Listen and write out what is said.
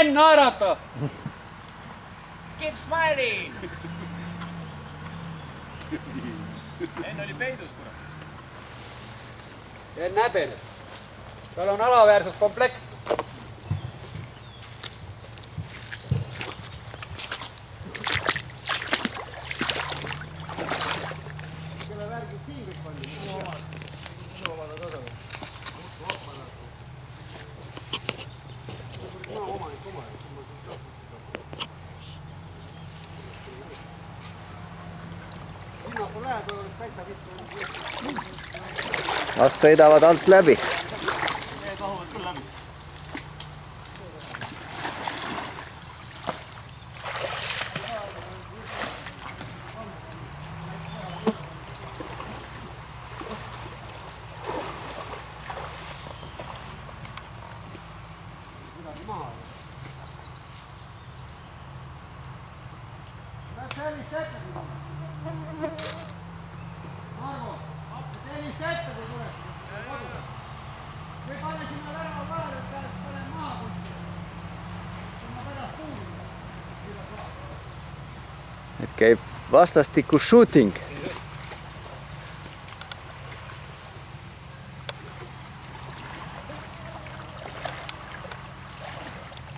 Sven, naerata! Keep smiling! Enne oli peidus, kurat. Enn häbene. Tal on alaväärsus komplekt. Kelle värgid siin kõik on? Minu omad on tasanud. Las sõidavad alt läbi. Need tahuvad küll läbi. Sellist ette Arvo, sellist ette kui tuleb. Me pane sinna värava vahele, et panen maha kuskile. Ma pärast kuulin. Nüüd käib vastastiku shooting.